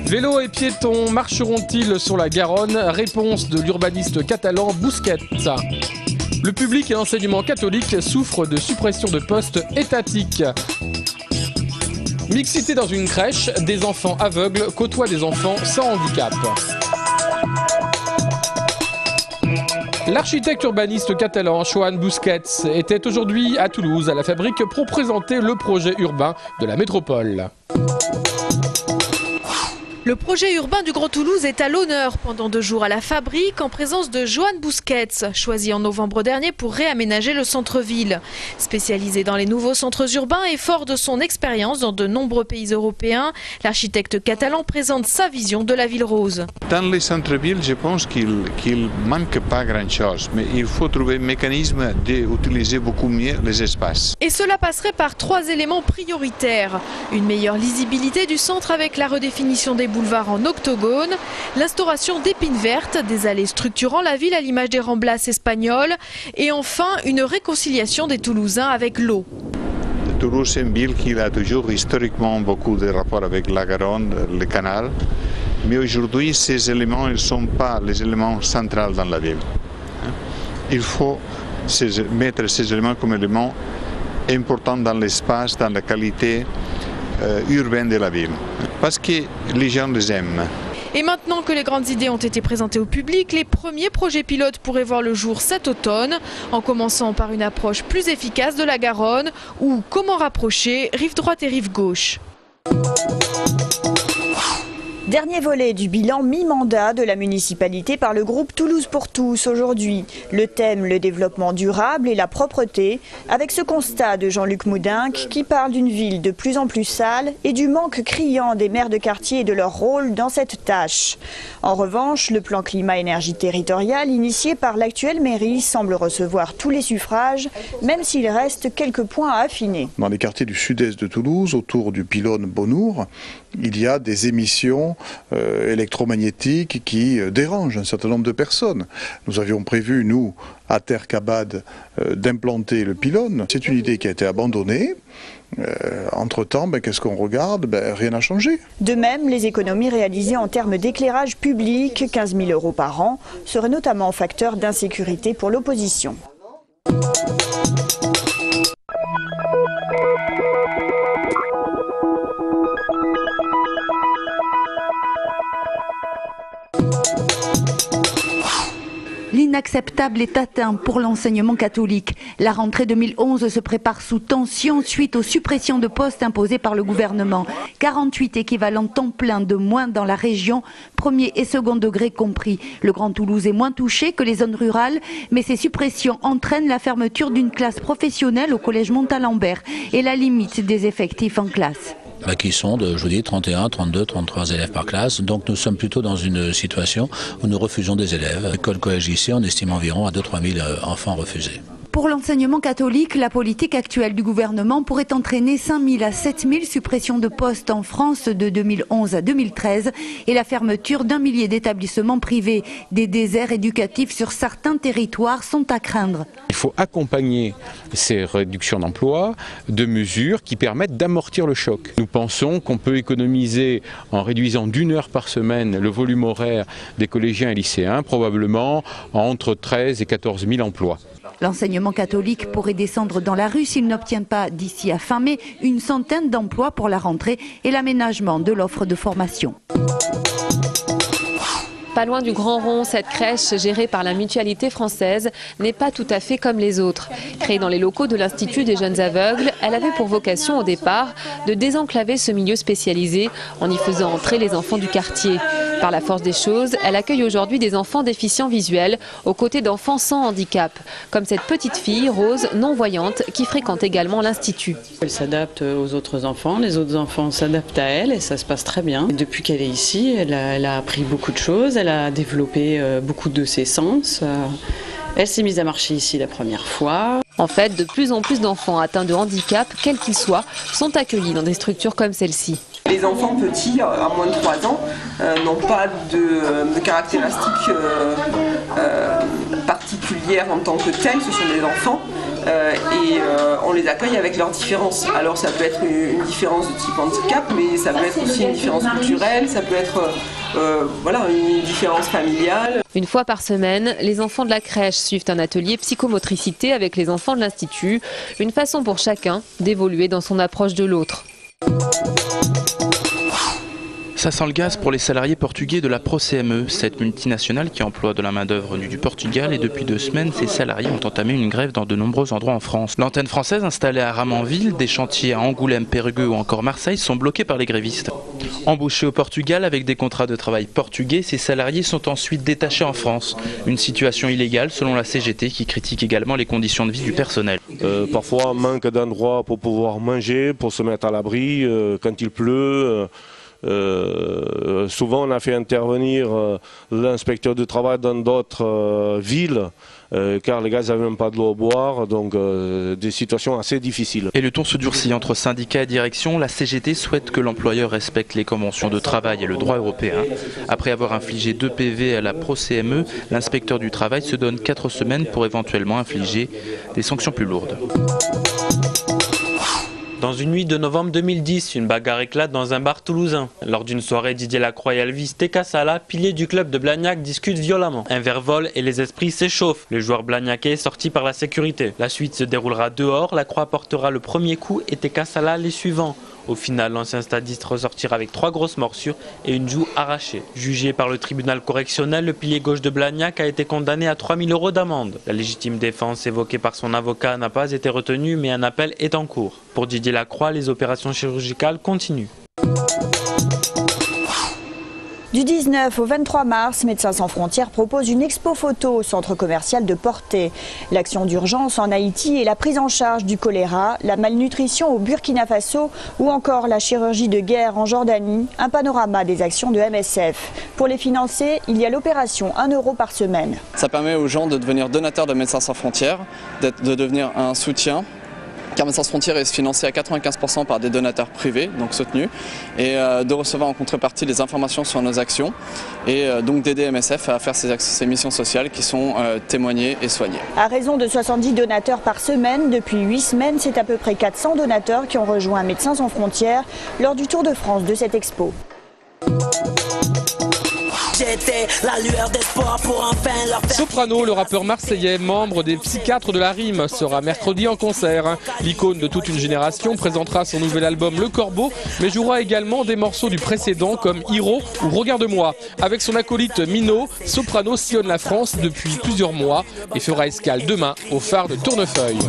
Vélos et piétons marcheront-ils sur la Garonne? Réponse de l'urbaniste catalan Busquets. Le public et l'enseignement catholique souffrent de suppression de postes étatiques. Mixité dans une crèche, des enfants aveugles côtoient des enfants sans handicap. L'architecte urbaniste catalan Joan Busquets était aujourd'hui à Toulouse, à la Fabrique, pour présenter le projet urbain de la métropole. Le projet urbain du Grand Toulouse est à l'honneur pendant 2 jours à la Fabrique en présence de Joan Busquets, choisi en novembre dernier pour réaménager le centre-ville. Spécialisé dans les nouveaux centres urbains et fort de son expérience dans de nombreux pays européens, l'architecte catalan présente sa vision de la ville rose. Dans les centres-villes, je pense qu'il ne manque pas grand-chose, mais il faut trouver un mécanisme d'utiliser beaucoup mieux les espaces. Et cela passerait par 3 éléments prioritaires. Une meilleure lisibilité du centre avec la redéfinition des boulevard en octogone, l'instauration d'épines vertes, des allées structurant la ville à l'image des Ramblas espagnoles et enfin une réconciliation des Toulousains avec l'eau. Toulouse est une ville qui a toujours historiquement beaucoup de rapports avec la Garonne, le canal, mais aujourd'hui ces éléments ne sont pas les éléments centraux dans la ville. Il faut mettre ces éléments comme éléments importants dans l'espace, dans la qualité urbaine de la ville, parce que les gens les aiment. Et maintenant que les grandes idées ont été présentées au public, les premiers projets pilotes pourraient voir le jour cet automne, en commençant par une approche plus efficace de la Garonne, ou comment rapprocher rive droite et rive gauche. Dernier volet du bilan mi-mandat de la municipalité par le groupe Toulouse pour tous aujourd'hui. Le thème, le développement durable et la propreté, avec ce constat de Jean-Luc Moudinque qui parle d'une ville de plus en plus sale et du manque criant des maires de quartier et de leur rôle dans cette tâche. En revanche, le plan climat-énergie territorial initié par l'actuelle mairie semble recevoir tous les suffrages, même s'il reste quelques points à affiner. Dans les quartiers du sud-est de Toulouse, autour du pylône Beaunour, il y a des émissions électromagnétiques qui dérangent un certain nombre de personnes. Nous avions prévu, nous, à Terre-Cabade, d'implanter le pylône. C'est une idée qui a été abandonnée. Entre-temps, qu'est-ce qu'on regarde? Rien n'a changé. De même, les économies réalisées en termes d'éclairage public, 15 000 € par an, seraient notamment facteur d'insécurité pour l'opposition. L'inacceptable est atteint pour l'enseignement catholique. La rentrée 2011 se prépare sous tension suite aux suppressions de postes imposées par le gouvernement. 48 équivalents temps plein de moins dans la région, premier et second degré compris. Le Grand Toulouse est moins touché que les zones rurales, mais ces suppressions entraînent la fermeture d'une classe professionnelle au collège Montalembert et la limite des effectifs en classe. Qui sont de, je vous dis, 31, 32, 33 élèves par classe. Donc nous sommes plutôt dans une situation où nous refusons des élèves. L'école collège ici, on estime environ à 2-3 000 enfants refusés. Pour l'enseignement catholique, la politique actuelle du gouvernement pourrait entraîner 5 000 à 7 000 suppressions de postes en France de 2011 à 2013 et la fermeture d'1 millier d'établissements privés. Des déserts éducatifs sur certains territoires sont à craindre. Il faut accompagner ces réductions d'emplois de mesures qui permettent d'amortir le choc. Nous pensons qu'on peut économiser en réduisant d'1 heure par semaine le volume horaire des collégiens et lycéens, probablement entre 13 et 14 000 emplois. L'enseignement catholique pourrait descendre dans la rue s'il n'obtient pas d'ici à fin mai une centaine d'emplois pour la rentrée et l'aménagement de l'offre de formation. Pas loin du Grand Rond, cette crèche gérée par la Mutualité française n'est pas tout à fait comme les autres. Créée dans les locaux de l'Institut des jeunes aveugles, elle avait pour vocation au départ de désenclaver ce milieu spécialisé en y faisant entrer les enfants du quartier. Par la force des choses, elle accueille aujourd'hui des enfants déficients visuels aux côtés d'enfants sans handicap, comme cette petite fille, Rose, non-voyante, qui fréquente également l'Institut. Elle s'adapte aux autres enfants, les autres enfants s'adaptent à elle et ça se passe très bien. Depuis qu'elle est ici, elle a appris beaucoup de choses, elle a développé beaucoup de ses sens. Elle s'est mise à marcher ici la première fois. En fait, de plus en plus d'enfants atteints de handicap, quels qu'ils soient, sont accueillis dans des structures comme celle-ci. Les enfants petits, à moins de 3 ans, n'ont pas de caractéristiques particulières en tant que telles. Ce sont des enfants on les accueille avec leurs différences. Alors ça peut être une différence de type handicap, mais ça peut être aussi une différence culturelle, ça peut être une différence familiale. Une fois par semaine, les enfants de la crèche suivent un atelier psychomotricité avec les enfants de l'Institut, une façon pour chacun d'évoluer dans son approche de l'autre. Ça sent le gaz pour les salariés portugais de la ProCME, cette multinationale qui emploie de la main-d'œuvre venue du Portugal, et depuis 2 semaines, ses salariés ont entamé une grève dans de nombreux endroits en France. L'antenne française installée à Ramanville, des chantiers à Angoulême, Périgueux ou encore Marseille sont bloqués par les grévistes. Embauchés au Portugal avec des contrats de travail portugais, ces salariés sont ensuite détachés en France. Une situation illégale selon la CGT qui critique également les conditions de vie du personnel. Parfois, manque d'endroits pour pouvoir manger, pour se mettre à l'abri quand il pleut. Souvent on a fait intervenir l'inspecteur du travail dans d'autres villes car les gars n'avaient même pas de l'eau à boire, donc des situations assez difficiles. Et le ton se durcit entre syndicats et direction. La CGT souhaite que l'employeur respecte les conventions de travail et le droit européen. Après avoir infligé 2 PV à la ProCME, l'inspecteur du travail se donne 4 semaines pour éventuellement infliger des sanctions plus lourdes. Dans une nuit de novembre 2010, une bagarre éclate dans un bar toulousain. Lors d'une soirée, Didier Lacroix et Elvis Tekassala, piliers du club de Blagnac, discutent violemment. Un verre vole et les esprits s'échauffent. Le joueur blagnacais est sorti par la sécurité. La suite se déroulera dehors, Lacroix portera le premier coup et Tekassala les suivants. Au final, l'ancien stadiste ressortira avec 3 grosses morsures et une joue arrachée. Jugé par le tribunal correctionnel, le pilier gauche de Blagnac a été condamné à 3 000 € d'amende. La légitime défense évoquée par son avocat n'a pas été retenue, mais un appel est en cours. Pour Didier Lacroix, les opérations chirurgicales continuent. Du 19 au 23 mars, Médecins sans frontières propose une expo photo au centre commercial de Portet. L'action d'urgence en Haïti et la prise en charge du choléra, la malnutrition au Burkina Faso ou encore la chirurgie de guerre en Jordanie, un panorama des actions de MSF. Pour les financer, il y a l'opération 1 € par semaine. Ça permet aux gens de devenir donateurs de Médecins sans frontières, de devenir un soutien. Car Médecins sans frontières est financé à 95% par des donateurs privés, donc soutenus, et de recevoir en contrepartie des informations sur nos actions, et donc d'aider MSF à faire ces missions sociales qui sont témoignées et soignées. À raison de 70 donateurs par semaine, depuis 8 semaines, c'est à peu près 400 donateurs qui ont rejoint Médecins sans frontières lors du Tour de France de cette expo. Soprano, le rappeur marseillais, membre des Psychiatres de la Rime, sera mercredi en concert. L'icône de toute une génération présentera son nouvel album Le Corbeau, mais jouera également des morceaux du précédent comme Hiro ou Regarde-moi. Avec son acolyte Mino, Soprano sillonne la France depuis plusieurs mois et fera escale demain au phare de Tournefeuille.